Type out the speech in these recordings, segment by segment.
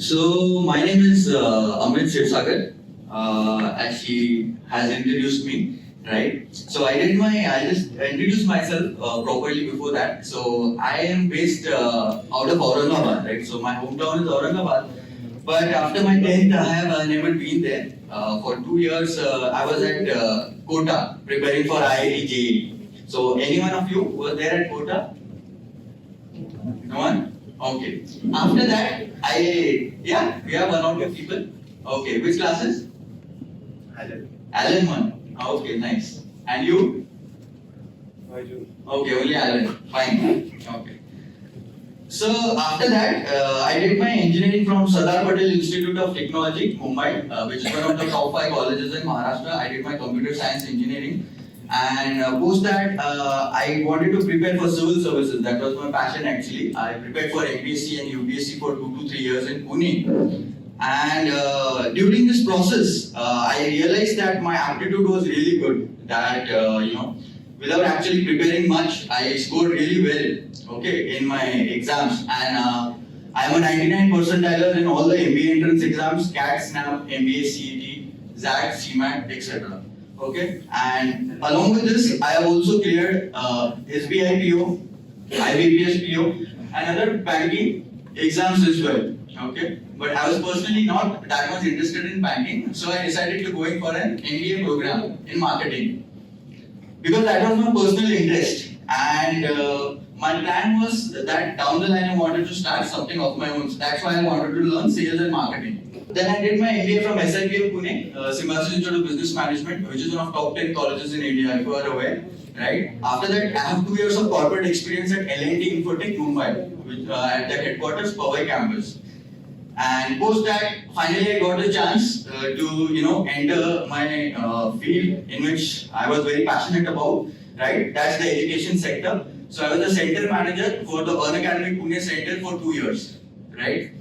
So my name is Amit Kshirsagar, as she has introduced me, right? So I just introduced myself properly before that. So I am based out of Aurangabad, right? So my hometown is Aurangabad. But after my 10th, I have never been there. For 2 years, I was at Kota preparing for IIT JEE. So any one of you was there at Kota? No one? Okay. After that, we have one or two people. Okay, which classes? Alan 1. Okay, nice. And you? Okay, only Alan. Fine. Okay. So after that, I did my engineering from Sardar Patel Institute of Technology, Mumbai, which is one of the top 5 colleges in Maharashtra. I did my computer science engineering. And post that, I wanted to prepare for civil services. That was my passion actually. I prepared for MBA and UPSC for 2 to 3 years in Pune. And during this process, I realized that my aptitude was really good. That, without actually preparing much, I scored really well, okay, in my exams. And I am a 99 percentiler in all the MBA entrance exams, CAT, SNAP, MBA, CET, ZAT, CMAT, etc. Okay, and along with this, I have also cleared SBI PO, IBPS PO, and other banking exams as well. Okay, but I was personally not that much interested in banking, so I decided to go in for an MBA program in marketing because that was my personal interest. And my plan was that down the line I wanted to start something of my own. So that's why I wanted to learn sales and marketing. Then I did my MBA from SIBM Pune, Symbiosis Institute of Business Management, which is one of top 10 colleges in India, if you are aware. Right? After that, I have 2 years of corporate experience at L&T Infotech, Mumbai, which, at the headquarters, Powai campus. And post that, finally I got a chance to enter my field in which I was very passionate about. Right? That's the education sector. So I was the center manager for the Unacademy Pune Center for 2 years. Right?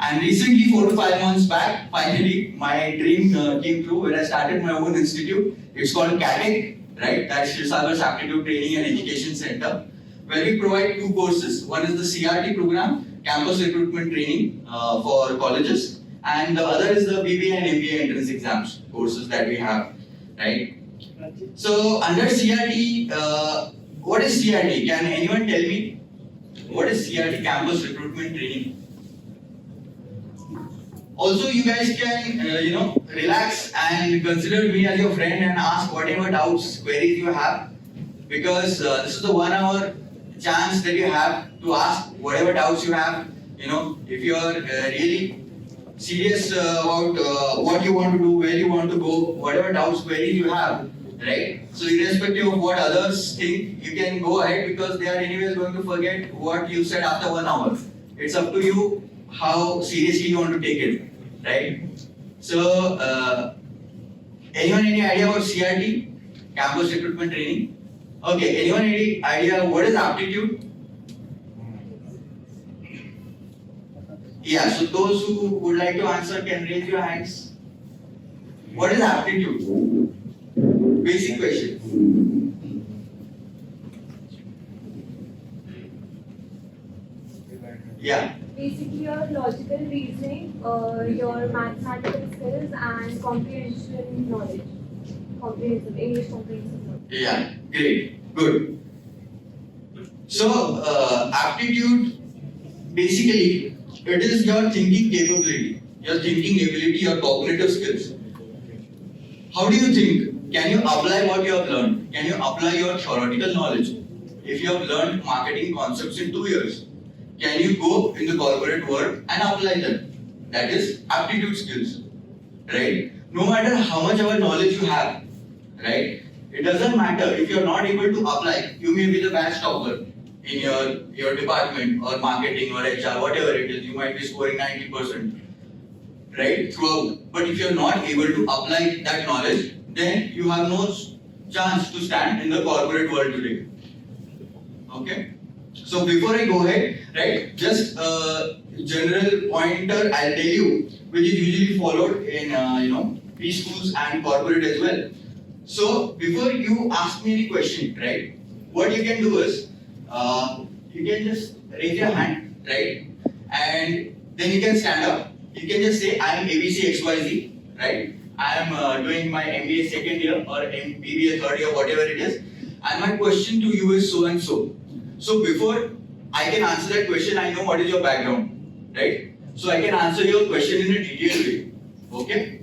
And recently, 4 to 5 months back, finally, my dream came true when I started my own institute. It's called KATEC, right? That's Kshirsagar's Aptitude Training and Education Center, where we provide 2 courses. One is the CRT program, Campus Recruitment Training for colleges, and the other is the BBA and MBA entrance exams courses that we have, right? So under CRT, what is CRT? Can anyone tell me what is CRT, Campus Recruitment Training? Also, you guys can, relax and consider me as your friend and ask whatever doubts, queries you have, because this is the 1 hour chance that you have to ask whatever doubts you have. If you are really serious about what you want to do, where you want to go, whatever doubts, queries you have, right? So irrespective of what others think, you can go ahead because they are anyways going to forget what you said after 1 hour. It's up to you how seriously you want to take it. Right? So, anyone any idea about CRT? Campus Recruitment Training? Okay, anyone any idea what is aptitude? Yeah, so those who would like to answer can raise your hands. What is aptitude? Basic question. Yeah. Basically, your logical reasoning, your mathematical skills, and comprehension knowledge. English comprehensive knowledge. Yeah, great, good. So, aptitude, basically, it is your thinking capability, your thinking ability, your cognitive skills. How do you think? Can you apply what you have learned? Can you apply your theoretical knowledge? If you have learned marketing concepts in 2 years, can you go in the corporate world and apply them? That is aptitude skills, right? No matter how much of a knowledge you have, right? It doesn't matter if you're not able to apply. You may be the batch topper in your department or marketing or HR, whatever it is. You might be scoring 90%, right? Throughout. But if you're not able to apply that knowledge, then you have no chance to stand in the corporate world today. Okay? So before I go ahead, right, just a general pointer I'll tell you, which is usually followed in preschools and corporate as well. So before you ask me any question, right, what you can do is you can just raise your hand, right, and then you can stand up You can just say I am ABC XYZ, right? I am doing my MBA second year or MBA third year, whatever it is. And my question to you is so and so. So before I can answer that question, I know what is your background, right? So I can answer your question in a detailed way, okay?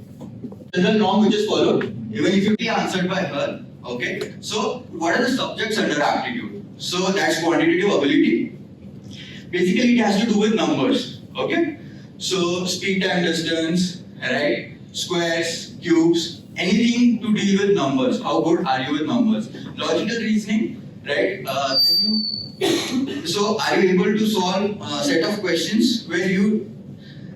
General norm which is followed, even if you be answered by her, okay? So what are the subjects under aptitude? So that's quantitative ability. Basically, it has to do with numbers, okay? So speed, time, distance, right? Squares, cubes, anything to deal with numbers. How good are you with numbers? Logical reasoning, right? So are you able to solve a set of questions where you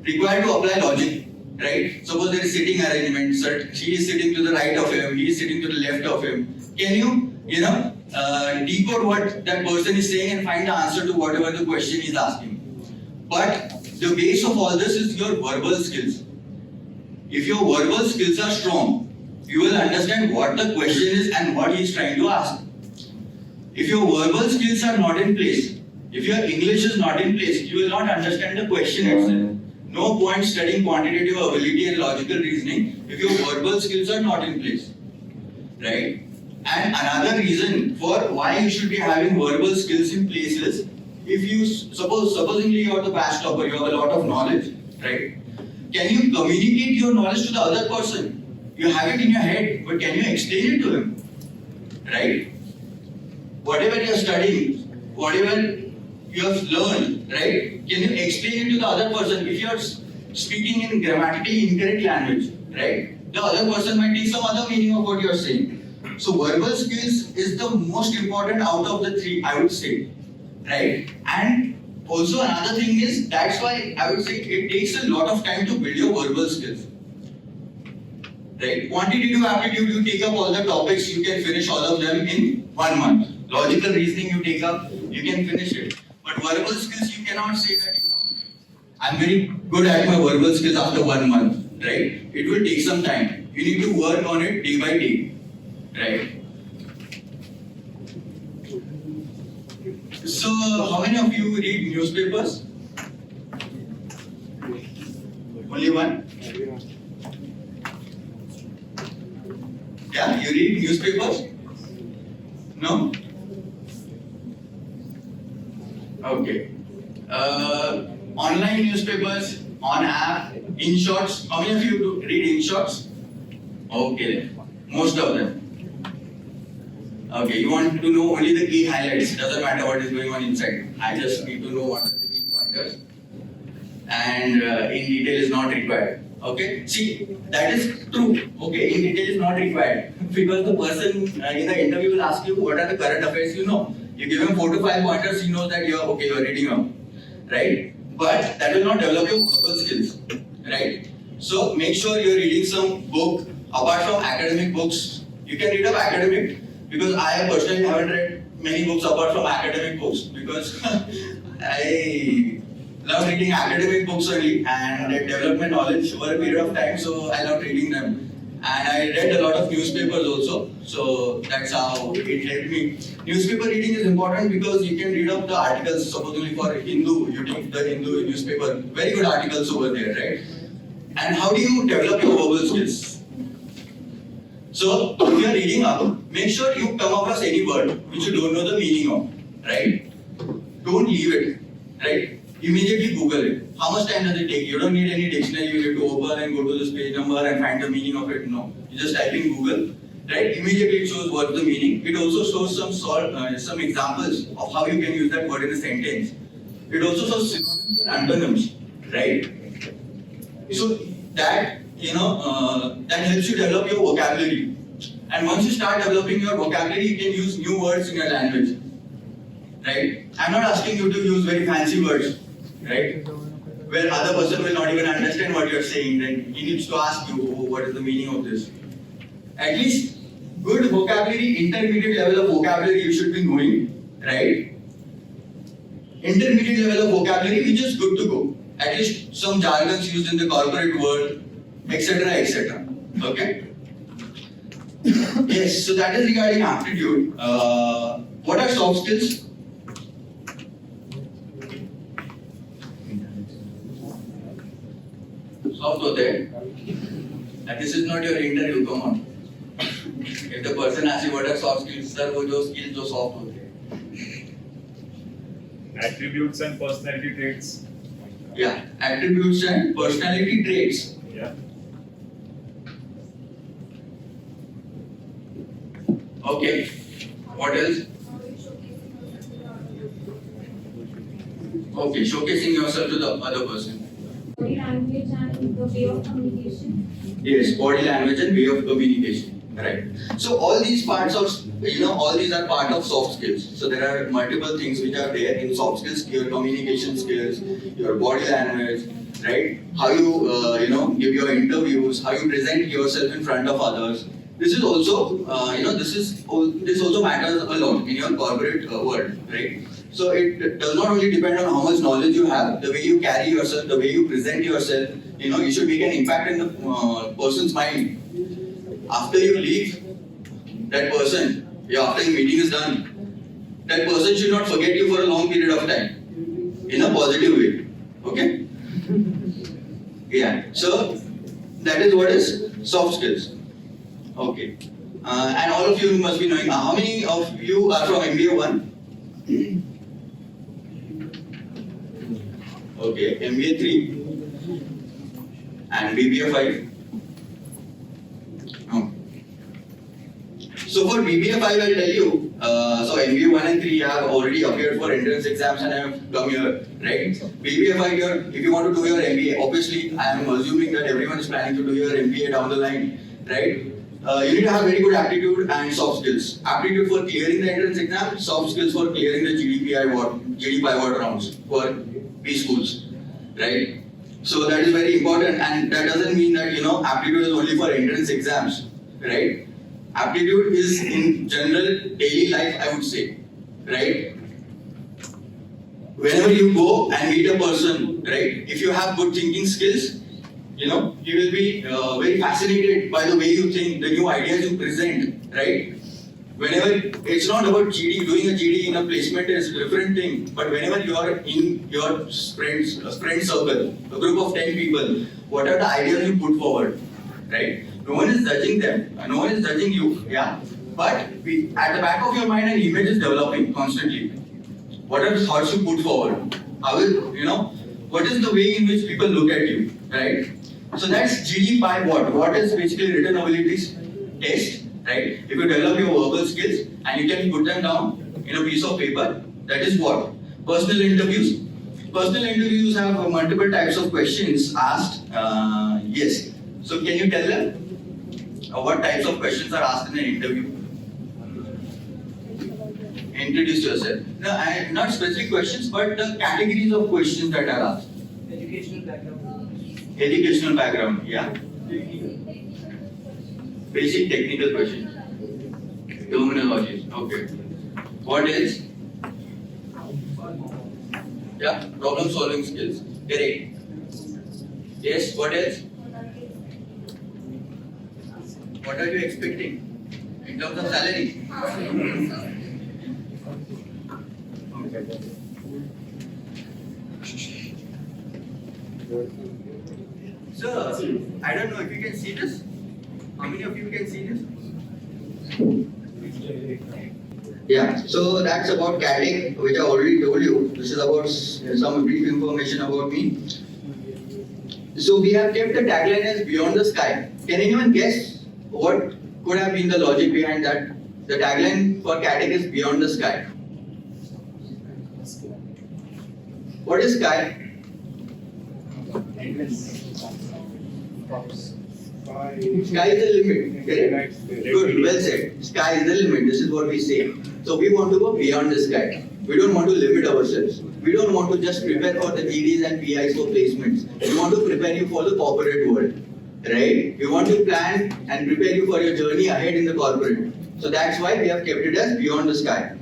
require to apply logic, right? Suppose there is sitting arrangement, she is sitting to the right of him, he is sitting to the left of him. Can you, decode what that person is saying and find the answer to whatever the question is asking? But the base of all this is your verbal skills. If your verbal skills are strong, you will understand what the question is and what he is trying to ask. If your verbal skills are not in place, if your English is not in place, you will not understand the question itself. No point studying quantitative ability and logical reasoning if your verbal skills are not in place, right? And another reason for why you should be having verbal skills in place is, if you supposedly you are the batch topper, you have a lot of knowledge, right? Can you communicate your knowledge to the other person? You have it in your head, but can you explain it to him, right? Whatever you are studying, whatever you have learned, right? Can you explain it to the other person? If you are speaking in grammatically incorrect language, right? The other person might take some other meaning of what you are saying. So verbal skills is the most important out of the three, I would say, right? And also another thing is, that's why I would say it takes a lot of time to build your verbal skills. Right? Quantitative aptitude, you take up all the topics, you can finish all of them in 1 month. Logical reasoning you take up, you can finish it. But verbal skills, you cannot say that, I'm very good at my verbal skills after 1 month, right? It will take some time. You need to work on it day by day, right? So, how many of you read newspapers? Only one? Yeah, you read newspapers? No? Okay. Online newspapers, on app, in shorts. How many of you read in shorts? Okay, most of them. Okay, you want to know only the key highlights. Doesn't matter what is going on inside. I just need to know what are the key pointers. And in detail is not required. Okay, see, that is true. Okay, in detail is not required. Because the person in the interview will ask you what are the current affairs you know. You give him 4 to 5 pointers, he knows that you are reading up. Right? But that will not develop your verbal skills. Right? So make sure you're reading some book apart from academic books. You can read up academic, because I personally haven't read many books apart from academic books, because I love reading academic books only and they develop my knowledge over a period of time, so I love reading them. And I read a lot of newspapers also, so that's how it helped me. Newspaper reading is important because you can read up the articles. Supposedly for Hindu, you take the Hindu newspaper, very good articles over there, right? And how do you develop your verbal skills? So, if you are reading up, make sure you come across any word which you don't know the meaning of, right? Don't leave it, right? Immediately Google it. How much time does it take? You don't need any dictionary, you need to open and go to this page number and find the meaning of it. No. You just type in Google, right? Immediately it shows what's the meaning. It also shows some examples of how you can use that word in a sentence. It also shows synonyms and antonyms, right? So that, that helps you develop your vocabulary. And once you start developing your vocabulary, you can use new words in your language, right? I'm not asking you to use very fancy words, right? Where other person will not even understand what you're saying, then he needs to ask you, what is the meaning of this? At least good vocabulary, intermediate level of vocabulary you should be knowing, right? Intermediate level of vocabulary, which is good to go. At least some jargons used in the corporate world, etc., etc. Okay? Yes, so that is regarding aptitude. What are soft skills? Soft होते हैं. And this is not your interview. Come on. If the person asks you what are soft skills, sir, वो जो skills जो soft होते हैं. Attributes and personality traits. Yeah, attributes and personality traits. Yeah. Okay. What else? Okay, showcasing yourself to the other person. Body language and the way of communication. Yes, body language and way of communication. Right. So all these parts of, all these are part of soft skills. So there are multiple things which are there in soft skills: your communication skills, your body language, right? How you, give your interviews, how you present yourself in front of others. This is also, this also matters a lot in your corporate world, right? So it does not only depend on how much knowledge you have, the way you carry yourself, the way you present yourself. You should make an impact in the person's mind. After you leave that person, after your meeting is done, that person should not forget you for a long period of time in a positive way. Okay? Yeah. So that is what is soft skills. Okay. And all of you must be knowing. How many of you are from MBA 1? Okay. MBA 3 and BBA 5. So for BBA 5, I'll tell you, so MBA 1 and 3 have already appeared for entrance exams and have come here, right? BBA 5, if you want to do your MBA, obviously I am assuming that everyone is planning to do your MBA down the line, right? You need to have very good aptitude and soft skills. Aptitude for clearing the entrance exam, soft skills for clearing the GD-PI-WAT rounds for B schools, right? So that is very important, and that doesn't mean that aptitude is only for entrance exams, right? Aptitude is in general daily life, I would say, right? Whenever you go and meet a person, right? If you have good thinking skills, you will be very fascinated by the way you think, the new ideas you present, right? Whenever it's not about GD, doing a GD in a placement is a different thing. But whenever you are in your friend circle, a group of 10 people, what are the ideas you put forward, right? No one is judging them, no one is judging you, yeah. But at the back of your mind, an image is developing constantly. What are the thoughts you put forward? How is, what is the way in which people look at you, right? So that's GD-PI-WAT. What is basically written abilities test, right? If you develop your verbal skills and you can put them down in a piece of paper, that is what? Personal interviews. Personal interviews have multiple types of questions asked. Yes. So can you tell them what types of questions are asked in an interview? Introduce yourself. No, not specific questions, but the categories of questions that are asked. Educational background. Educational background, yeah. Basic technical questions. Terminologies, okay. What else? Yeah, problem solving skills. Correct. Yes, what else? What are you expecting in terms of salary? Sir, I don't know if you can see this. How many of you can see this? Yeah, so that's about KATEC, which I already told you. This is about some brief information about me. So we have kept the tagline as Beyond the Sky. Can anyone guess what could have been the logic behind that? The tagline for KATEC is Beyond the Sky. What is sky? Sky is the limit, correct? Good, well said. Sky is the limit, this is what we say. So we want to go beyond the sky. We don't want to limit ourselves. We don't want to just prepare for the GDs and PIs for placements. We want to prepare you for the corporate world, right? We want to plan and prepare you for your journey ahead in the corporate. So that's why we have kept it as Beyond the Sky.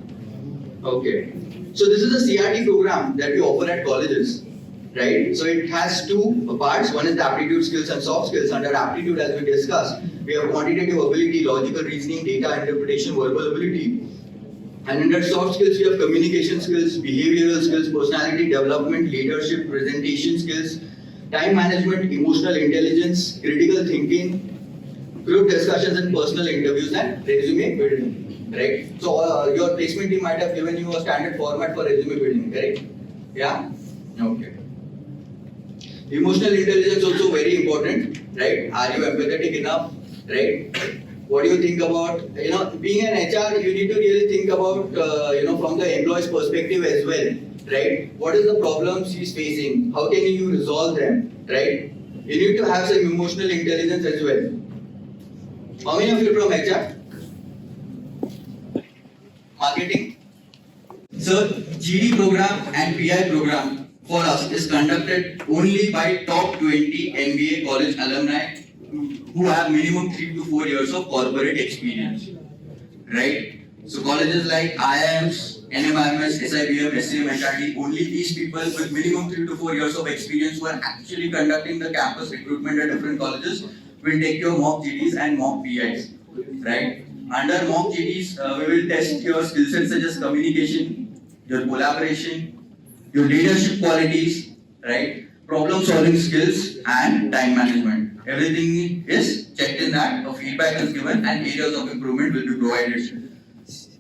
Okay. So this is a CRT program that we offer at colleges, right? So it has two parts. One is the aptitude skills and soft skills. Under aptitude, as we discussed, we have quantitative ability, logical reasoning, data interpretation, verbal ability. And under soft skills, we have communication skills, behavioral skills, personality development, leadership, presentation skills, time management, emotional intelligence, critical thinking, group discussions and personal interviews, and resume building, right? So your placement team might have given you a standard format for resume building, correct? Yeah? Okay. Emotional intelligence also very important, right? Are you empathetic enough, right? What do you think about, being an HR, you need to really think about, from the employee's perspective as well, right? What is the problems he's facing? How can you resolve them, right? You need to have some emotional intelligence as well. How many of you from HR? Marketing? So, GD program and PI program for us is conducted only by top 20 MBA college alumni who have minimum 3 to 4 years of corporate experience, right? So colleges like IIMs, NMIMS, SIBM, SCM, HRD, only these people with minimum 3 to 4 years of experience who are actually conducting the campus recruitment at different colleges will take your mock GDs and mock PIs, right? Under mock GDs, we will test your skill sets such as communication, your collaboration, your leadership qualities, right? Problem solving skills and time management. Everything is checked in that, a feedback is given and areas of improvement will be provided.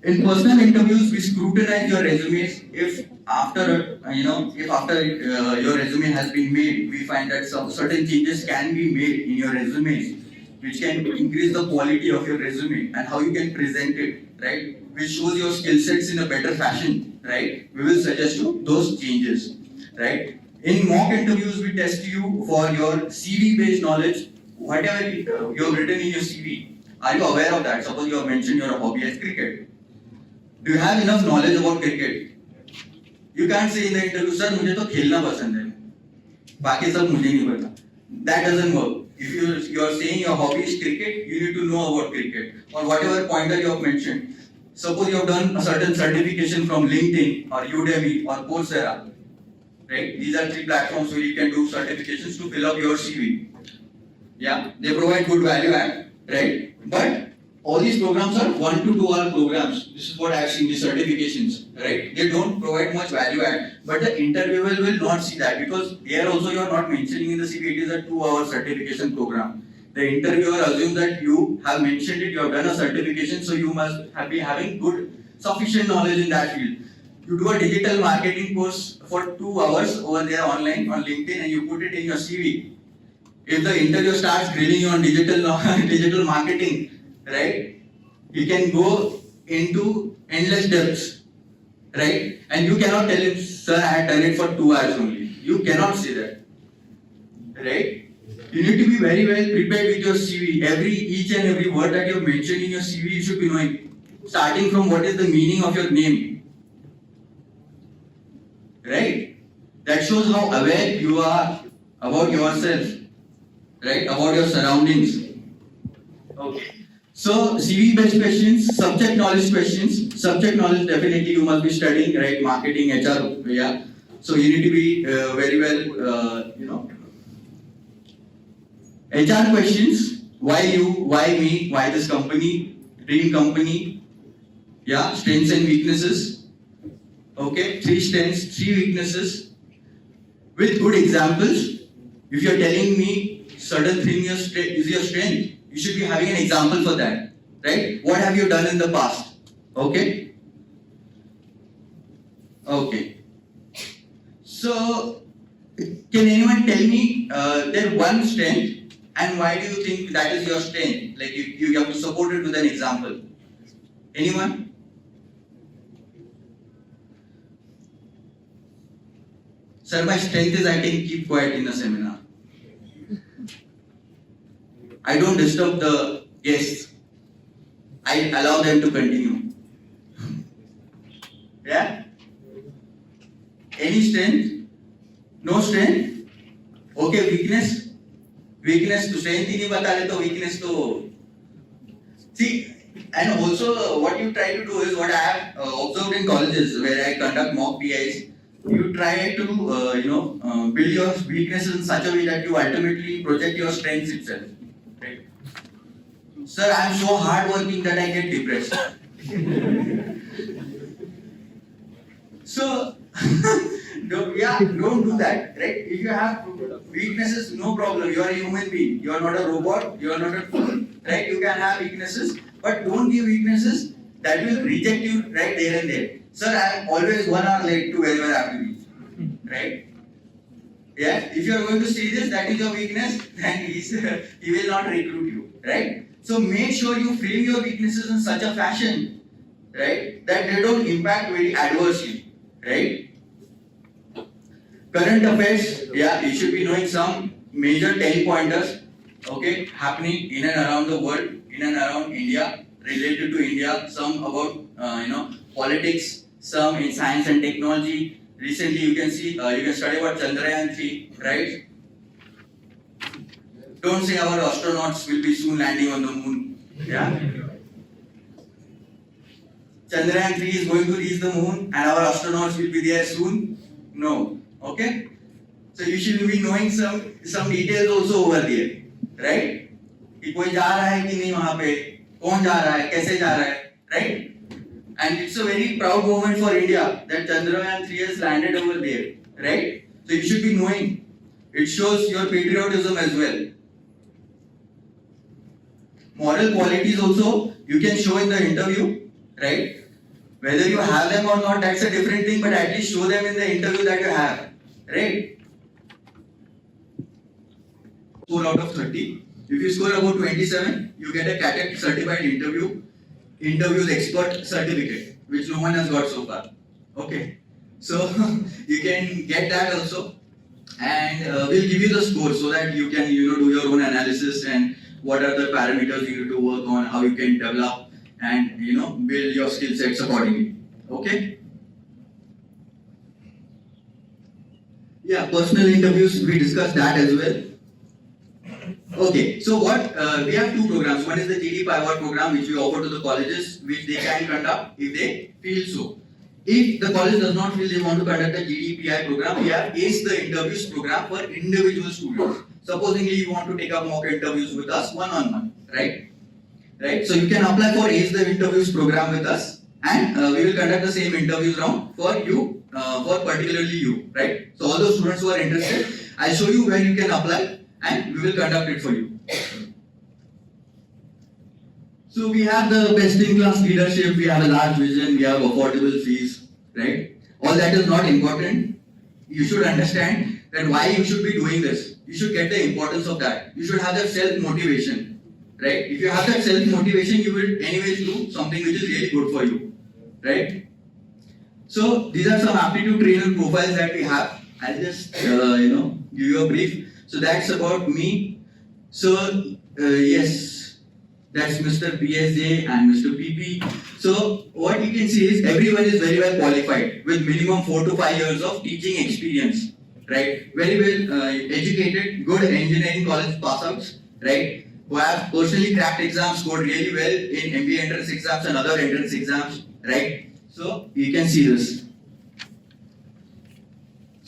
In personal interviews, we scrutinize your resumes. If after your resume has been made, we find that some certain changes can be made in your resumes, which can increase the quality of your resume and how you can present it, right? Which shows your skill sets in a better fashion, right? We will suggest you those changes, right? In mock interviews, we test you for your CV-based knowledge. Whatever you have written in your CV, are you aware of that? Suppose you have mentioned your hobby as cricket. Do you have enough knowledge about cricket? You can't say in the interview, sir, मुझे तो खेलना पसंद है, बाकी सब मुझे नहीं पता. That doesn't work. If you are saying your hobby is cricket, you need to know about cricket or whatever pointer you have mentioned. Suppose you have done a certain certification from LinkedIn or Udemy or Coursera. Right? These are 3 platforms where you can do certifications to fill up your CV. Yeah, they provide good value add, right? But all these programs are 1 to 2 hour programs. This is what I have seen, the certifications, right? They don't provide much value add, but the interviewer will not see that because here also you are not mentioning in the CV it is a 2-hour certification program. The interviewer assumes that you have mentioned it, you have done a certification, so you must be having good, sufficient knowledge in that field. You do a digital marketing course for 2 hours over there online on LinkedIn and you put it in your CV. If the interviewer starts grilling you on digital marketing, right? He can go into endless depths, right? And you cannot tell him, sir, I had done it for 2 hours only. You cannot say that, right? You need to be very well prepared with your CV. Each and every word that you have mentioned in your CV, you should be knowing. Starting from what is the meaning of your name, right? That shows how aware you are about yourself, right? About your surroundings. Okay. So CV based questions, subject knowledge questions. Subject knowledge definitely you must be studying, right? Marketing, HR, yeah. So you need to be very well, HR questions. Why you? Why me? Why this company? Dream company. Yeah. Strengths and weaknesses. Okay. 3 strengths, 3 weaknesses. With good examples. If you are telling me certain thing is your strength, you should be having an example for that, right? What have you done in the past? Okay. Okay. So, can anyone tell me their one strength and why do you think that is your strength? Like you have to support it with an example. Anyone? Sir, my strength is I can keep quiet in a seminar. I don't disturb the guests. I allow them to continue. Yeah? Any strength? No strength? Okay, weakness? Weakness to strength ही नहीं बता रहे तो weakness to... See, and also what you try to do is what I have observed in colleges where I conduct mock PIs. You try to build your weaknesses in such a way that you ultimately project your strengths itself. Right? Sir, I am so hardworking that I get depressed. So Don't do that, right? If you have weaknesses, no problem. You are a human being. You are not a robot. You are not a tool, right? You can have weaknesses, but don't give weaknesses that will reject you right there and there. Sir, I am always 1 hour late to wherever I have to be, right? Yeah, if you are going to see this, that is your weakness, then he will not recruit you, right? So make sure you frame your weaknesses in such a fashion, right, that they don't impact very adversely, right? Current affairs, yeah, you should be knowing some major 10 pointers, okay, happening in and around the world, in and around India, related to India, some about, politics, some in science and technology. Recently, you can see, you can study about Chandrayaan 3, right? Don't say our astronauts will be soon landing on the moon. Yeah. Chandrayaan 3 is going to reach the moon and our astronauts will be there soon. No. Okay? So you should be knowing some details also over there. Right? कि कोई जा रहा है कि नहीं वहाँ पे, कौन जा रहा है, कैसे जा रहा है, right? And it's a very proud moment for India that Chandrayaan 3 has landed over there, right? So you should be knowing. It shows your patriotism as well. Moral qualities also you can show in the interview, right? Whether you have them or not, that's a different thing, but at least show them in the interview that you have, right? 4 out of 30. If you score about 27, you get a KATEC certified interviews expert certificate, which no one has got so far. Okay, so you can get that also, and we'll give you the score so that you can do your own analysis and what are the parameters you need to work on, how you can develop and build your skill sets accordingly. Okay. Yeah, personal interviews, we discussed that as well. Okay, so what we have 2 programs. One is the GD-PI-WAT program, which we offer to the colleges, which they can conduct if they feel so. If the college does not feel they want to conduct a GD-PI program, we have ACE the interviews program for individual students. Supposingly you want to take up mock interviews with us one-on-one, right? Right. So you can apply for ACE the interviews program with us, and we will conduct the same interviews round for you, for particularly you, right? So all those students who are interested, I'll show you where you can apply. And we will conduct it for you. So we have the best-in-class leadership, we have a large vision, we have affordable fees, right? All that is not important. You should understand that why you should be doing this. You should get the importance of that. You should have that self-motivation, right? If you have that self-motivation, you will anyways do something which is really good for you, right? So these are some aptitude trainer profiles that we have. I'll just give you a brief. So that's about me. So yes, that's Mr. PSJ and Mr. PP. So what you can see is everyone is very well qualified with minimum 4 to 5 years of teaching experience, right? Very well educated, good engineering college pass-outs, right? Who have personally cracked exams, scored really well in MBA entrance exams and other entrance exams, right? So you can see this.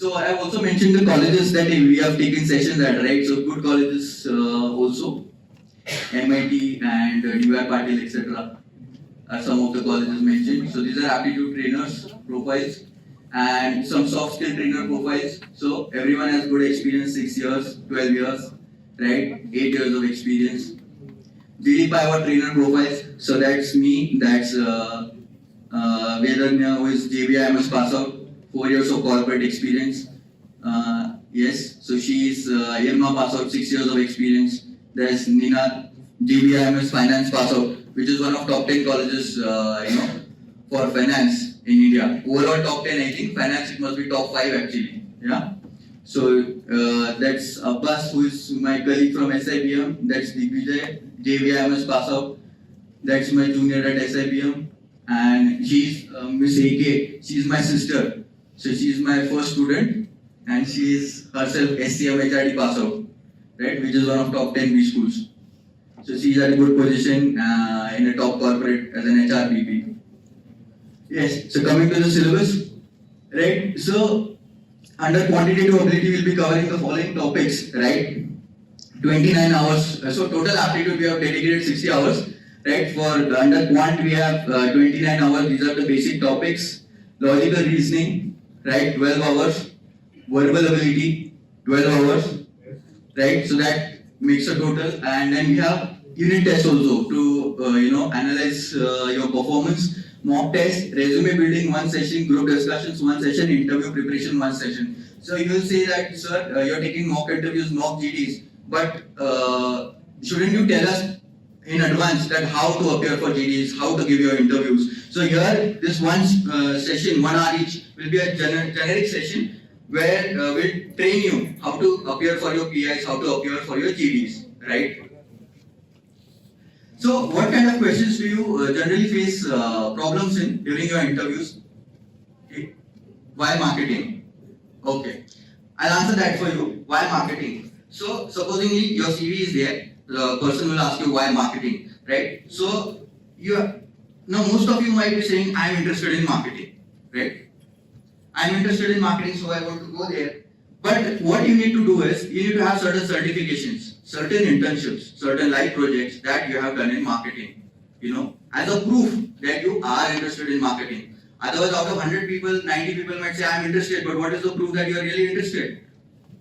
So I have also mentioned the colleges that we have taken sessions at, right? So good colleges also, MIT and UI Patil, etc. are some of the colleges mentioned. So these are aptitude trainers profiles and some soft skill trainer profiles. So everyone has good experience, 6 years, 12 years, right? 8 years of experience. GD-PI-WAT trainer profiles. So that's me. That's Vedanya, who is JBIMS pass out. 4 years of corporate experience. Yes, so she is IRMA pass out, 6 years of experience. There's Nina, GBIMS finance pass out, which is one of top 10 colleges, for finance in India. Overall top 10, I think finance it must be top 5 actually. Yeah. So that's Abbas, who is my colleague from SIBM. That's Digvijay, JBIMS pass out. That's my junior at SIBM. And she's Miss AK. She's my sister. So she is my first student, and she is herself SCM HRD pass out, right? Which is one of top 10 B schools. So she is at a good position in a top corporate as an HRBP. Yes. So coming to the syllabus, right? So under quantitative ability, we'll be covering the following topics, right? 29 hours. So total aptitude we have dedicated 60 hours, right? For under quant we have 29 hours. These are the basic topics. Logical reasoning, right? 12 hours. verbal ability, 12 hours, right? So that makes a total, and then we have unit test also to analyze your performance. Mock test, resume building one session, group discussions one session, interview preparation one session. So you will say that, sir, you're taking mock interviews, mock GDs, but shouldn't you tell us in advance that how to appear for GDs, how to give your interviews? So here, this one session, 1 hour each, will be a generic session where we'll train you how to appear for your PIs, how to appear for your GDs, right? So, what kind of questions do you generally face problems in during your interviews? Why marketing? Okay, I'll answer that for you. Why marketing? So, supposingly your CV is there, the person will ask you why marketing, right? So, now most of you might be saying, I'm interested in marketing, right? I'm interested in marketing, so I want to go there. But what you need to do is, you need to have certain certifications, certain internships, certain live projects that you have done in marketing, as a proof that you are interested in marketing. Otherwise, out of 100 people, 90 people might say, I'm interested, but what is the proof that you are really interested?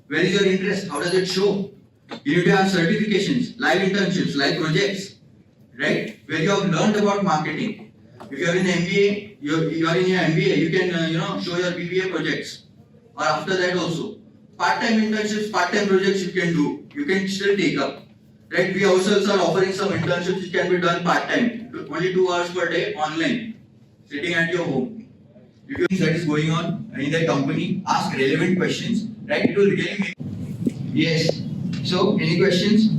Where is your interest? How does it show? You need to have certifications, live internships, live projects, right? Where you have learned about marketing. If you are in MBA, you are in your MBA, you can show your BBA projects. Or after that also. Part-time internships, part-time projects you can do. You can still take up. Right? We ourselves are offering some internships which can be done part-time. Only 2 hours per day online. Sitting at your home. If you think that is going on in the company, ask relevant questions. Right? It will really make. Yes. So, any questions?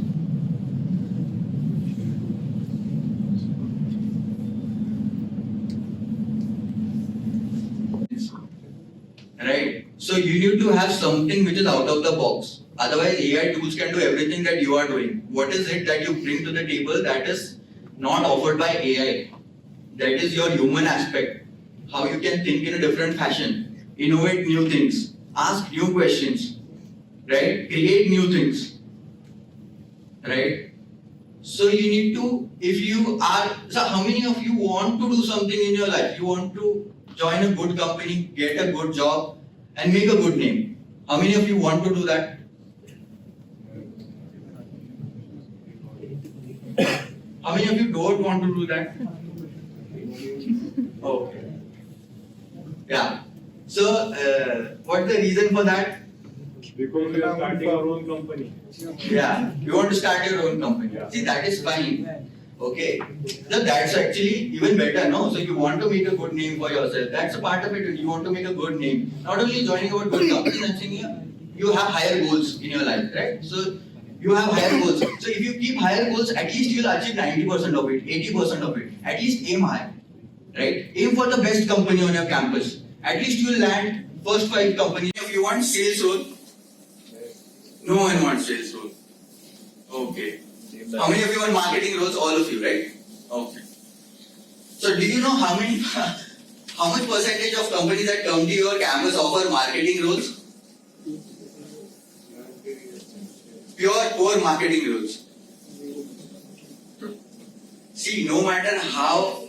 Right? So you need to have something which is out of the box. Otherwise, AI tools can do everything that you are doing. What is it that you bring to the table that is not offered by AI? That is your human aspect. How you can think in a different fashion, innovate new things, ask new questions, right? Create new things, right? So you need to, so how many of you want to do something in your life? You want to join a good company, get a good job, and make a good name. How many of you want to do that? How many of you don't want to do that? Okay. Yeah. So, what's the reason for that? Because we are starting our own company. Yeah, you want to start your own company. Yeah. See, that is fine. Okay. So that's actually even better, no? So you want to make a good name for yourself. That's a part of it. You want to make a good name. Not only joining a good company, I'm saying you have higher goals in your life, right? So you have higher goals. So if you keep higher goals, at least you'll achieve 90% of it, 80% of it. At least aim high, right? Aim for the best company on your campus. At least you'll land first 5 companies. If you want sales role, no one wants sales role. Okay. How many of you want marketing roles? All of you, right? Okay. So do you know how much percentage of companies that come to your campus offer marketing roles? Poor marketing roles. See, no matter how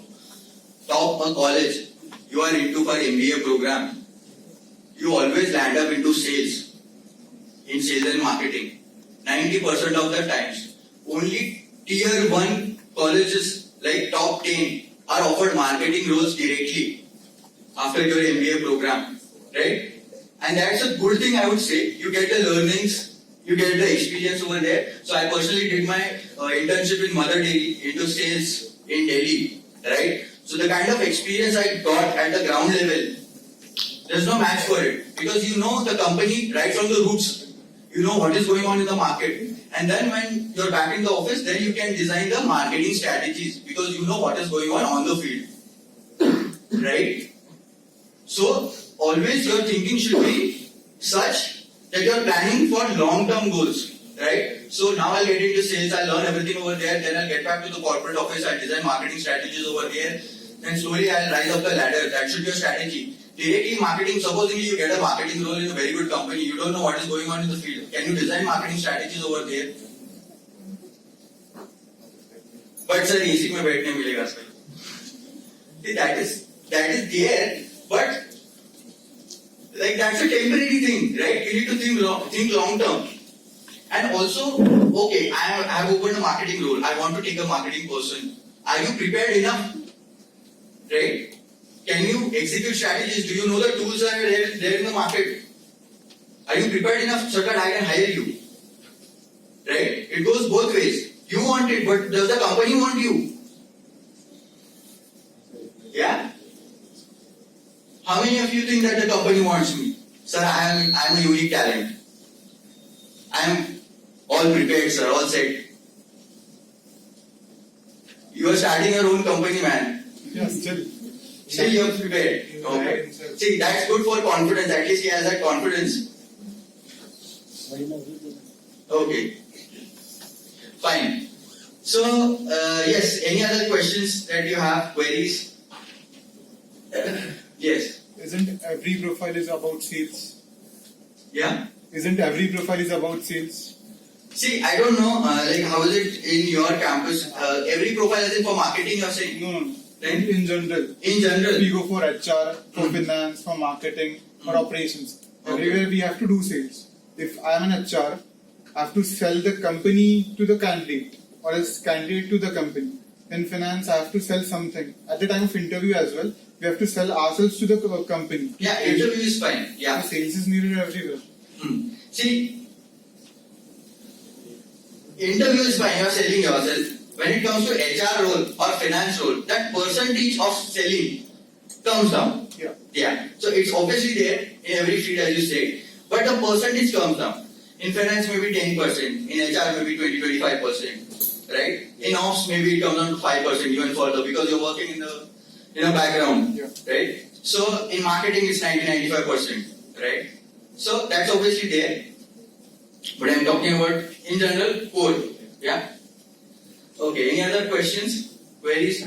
top a college you are into for MBA program, you always land up into sales, in sales and marketing. 90% of the times. Only tier 1 colleges like top 10 are offered marketing roles directly after your MBA program, right? And that's a good thing, I would say. You get the learnings, you get the experience over there. So I personally did my internship in Mother Dairy into sales in Delhi, right? So the kind of experience I got at the ground level, there's no match for it. Because you know the company right from the roots. You know what is going on in the market. And then when you're back in the office, then you can design the marketing strategies because you know what is going on the field. Right? So, always your thinking should be such that you're planning for long-term goals. Right? So now I'll get into sales, I'll learn everything over there, then I'll get back to the corporate office, I'll design marketing strategies over there, then slowly I'll rise up the ladder. That should be your strategy. Directly marketing, supposing you get a marketing role in a very good company, you don't know what is going on in the field. Can you design marketing strategies over there? But sir, AC में बैठने मिलेगा sir. See, that is there, but Like that's a temporary thing, right? You need to think long term. And also, okay, I have opened a marketing role. I want to take a marketing person. Are you prepared enough? Right? Can you execute strategies? Do you know the tools that are there in the market? Are you prepared enough so that I can hire you? Right? It goes both ways. You want it, but does the company want you? Yeah? How many of you think that the company wants me? Sir, I am a unique talent. I am all prepared, sir, all set. You are starting your own company, man. Yeah, still. Still you are prepared. Okay. See, that's good for confidence. At least he has that confidence. Okay. Fine. So, yes, any other questions that you have, queries? Yes. Isn't every profile is about sales? Yeah? Isn't every profile is about sales? See, I don't know, like how is it in your campus? Every profile is in for marketing, you're saying? No. Right? In general. In general? We go for HR, for finance, for marketing, for operations. Everywhere we have to do sales. If I am an HR, I have to sell the company to the candidate, or else candidate to the company. In finance, I have to sell something. At the time of interview as well, we have to sell ourselves to the company. Yeah, interview is fine. Yeah. Sales is needed everywhere. See, interview is fine, you are selling yourself. When it comes to HR role or finance role, that percentage of selling comes down. Yeah. Yeah. So it's obviously there in every field as you said, but the percentage comes down. In finance maybe 10%, in HR maybe 20-25%, right? In ops maybe it comes down to 5% even further because you're working in a background, Yeah. right? So in marketing it's 90-95%, right? So that's obviously there. But I'm talking about in general core. Yeah. Okay. Any other questions? Queries?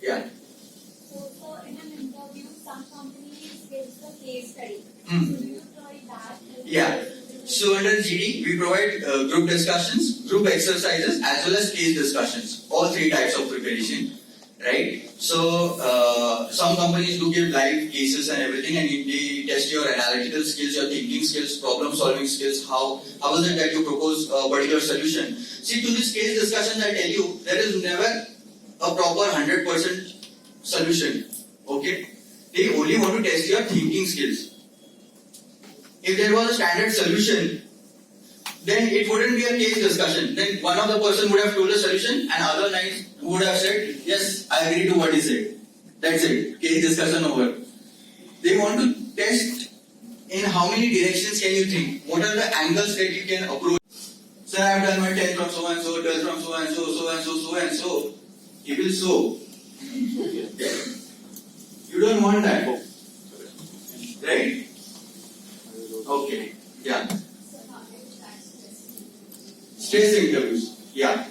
Yeah. So in an interview, some companies gives the case study. Hmm. So do you try that? Yeah. So under GD, we provide group discussions, group exercises, as well as case discussions. All three types of preparation, right? So some companies do give live cases and everything, and they test your analytical skills, your thinking skills, problem-solving skills. How is it that you propose a particular solution? See, to this case discussions, I tell you, there is never a proper 100% solution. Okay? They only want to test your thinking skills. If there was a standard solution, then it wouldn't be a case discussion. Then one of the person would have told a solution and other nine would have said, yes, I agree to what he said. That's it. Case discussion over. They want to test in how many directions can you think. What are the angles that you can approach. Sir, I have done my 10 from so and so, 12 from so and so, so and so, so and so. He will so. You don't want that. Right? Okay. Yeah. Stress interviews. Yeah.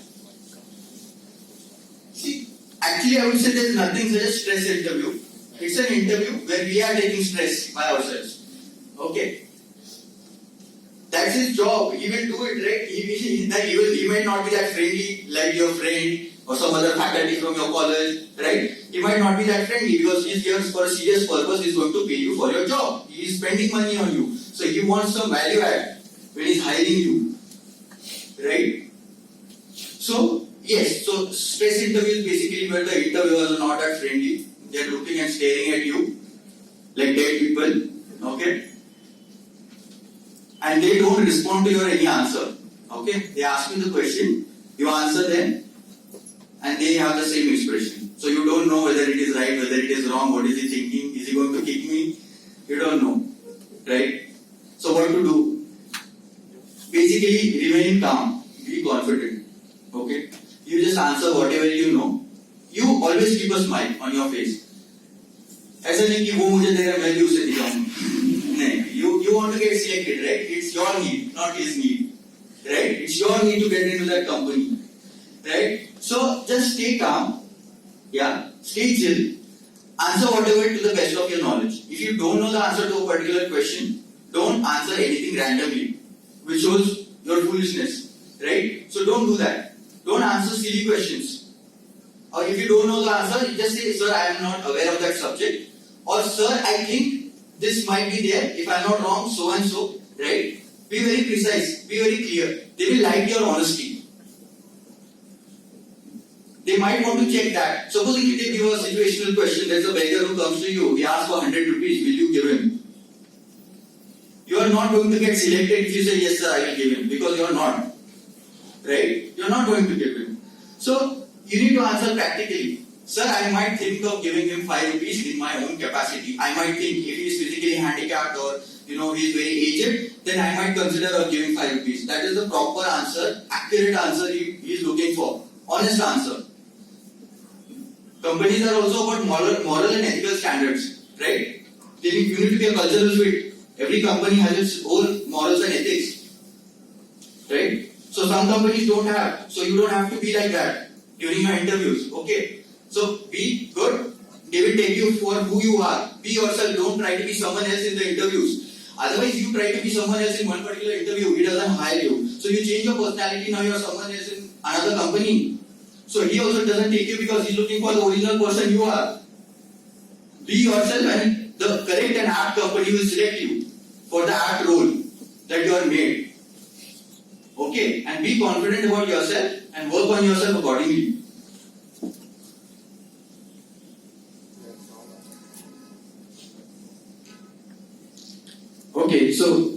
See, actually I would say there is nothing such as stress interview. It's an interview where we are taking stress by ourselves. Okay. That's his job. He will do it, right? He might not be that friendly like your friend or some other faculty from your college, right? He might not be that friendly because he is here for a serious purpose. He is going to pay you for your job. He is spending money on you. So he wants some value add when he is hiring you, right? So, yes, so stress interview is basically where the interviewers are not that friendly. They are looking and staring at you like dead people, okay? And they don't respond to your any answer, okay? They ask you the question, you answer them, and they have the same expression. So you don't know whether it is right, whether it is wrong, what is he thinking, is he going to kick me? You don't know, right? So what to do? Basically, remain calm, be confident, okay? You just answer whatever you know. You always keep a smile on your face. ऐसा नहीं कि वो मुझे दे रहा है मैं भी उसे दिखाऊं. नहीं, you want to get selected, right? It's your need, not his need, right? It's your need to get into that company, right? So just stay calm, yeah, stay chill, answer whatever to the best of your knowledge. If you don't know the answer to a particular question, don't answer anything randomly, which shows your foolishness, right? So don't do that. Don't answer silly questions. Or if you don't know the answer, you just say, sir, I am not aware of that subject. Or sir, I think this might be there. If I am not wrong, so and so. Right? Be very precise. Be very clear. They will like your honesty. They might want to check that. Supposing they give a situational question, there's a beggar who comes to you, he asks for 100 rupees, will you give him? You are not going to get selected if you say, yes sir, I will give him, because you are not. Right? You are not going to give him. So, you need to answer practically. Sir, I might think of giving him 5 rupees in my own capacity. I might think if he is physically handicapped or he is very aged, then I might consider of giving 5 rupees. That is the proper answer, accurate answer he is looking for. Honest answer. Companies are also about moral and ethical standards, right? You need to be a cultural fit. Every company has its own morals and ethics, right? So some companies don't have. So you don't have to be like that during your interviews, okay? So be good. They will take you for who you are. Be yourself. Don't try to be someone else in the interviews. Otherwise, you try to be someone else in one particular interview, he doesn't hire you. So you change your personality. Now you are someone else in another company. So he also doesn't take you because he's looking for the original person you are. Be yourself and the correct and apt company will select you for the apt role that you are made. Okay? And be confident about yourself and work on yourself accordingly. Okay, so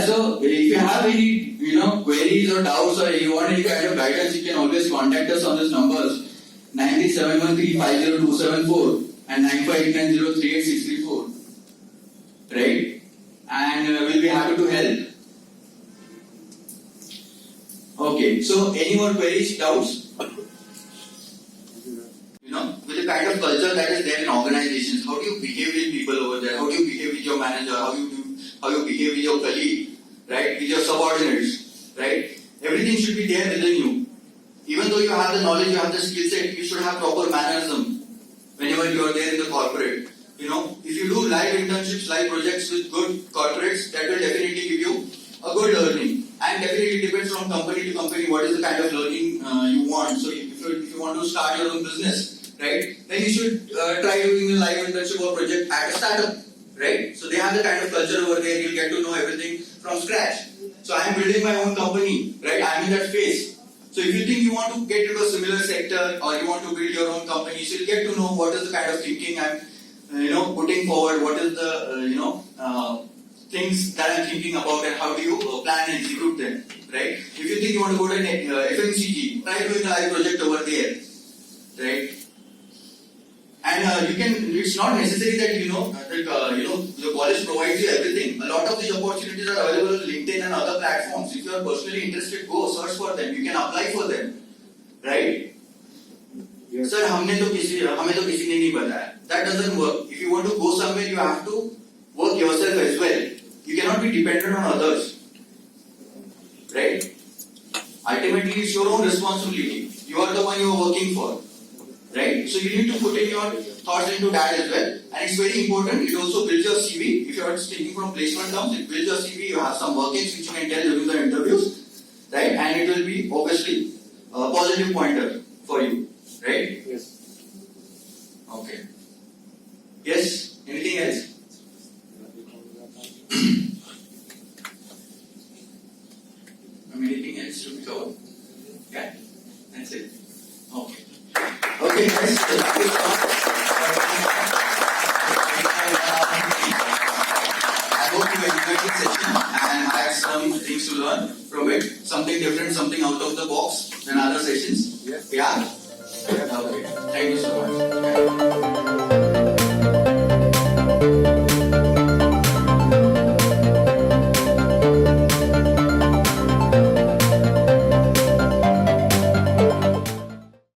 so if you have any queries or doubts or you want any kind of guidance, you can always contact us on these numbers 9371350274 and 9589038634, right? And we'll be happy to help. Okay, so any more queries, doubts? With the kind of culture that is there in organizations, how do you behave with people over there? How do you behave with your manager? How you behave with your colleague, right? With your subordinates, right? Everything should be there within you. Even though you have the knowledge, you have the skill set, you should have proper mannerism whenever you are there in the corporate. If you do live internships, live projects with good corporates, that will definitely give you a good learning. And definitely depends from company to company what is the kind of learning you want. So if you want to start your own business, right, then you should try doing a live internship or project at a startup, right? So they have the kind of culture over there, you'll get to know everything from scratch. So I am building my own company, right? I am in that phase. So if you think you want to get into a similar sector or you want to build your own company, so you'll get to know what is the kind of thinking I'm putting forward, what is the things that I'm thinking about and how do you plan and execute them, right? If you think you want to go to FMCG, try doing a live project over there, right? And it's not necessary that the college provides you everything. A lot of these opportunities are available on LinkedIn and other platforms. If you are personally interested, go search for them. You can apply for them, right? Yes. Sir, हमें तो किसी ने नहीं बताया. That doesn't work. If you want to go somewhere, you have to work yourself as well. You cannot be dependent on others, right? Ultimately, it's your own responsibility. You are the one you are working for. Right? So you need to put in your thoughts into that as well. And it's very important. It also builds your CV. If you are speaking from placement terms, it builds your CV. You have some workings which you can tell during the interviews. Right? And it will be obviously a positive pointer for you. Right? Yes. Okay. Yes? Anything else? Anything else to be covered? Yeah? That's it. Okay. Okay, guys. I hope you enjoyed this session and had some things to learn from it. Something different, something out of the box than other sessions. Yes. Yeah? Okay. Thank you so much.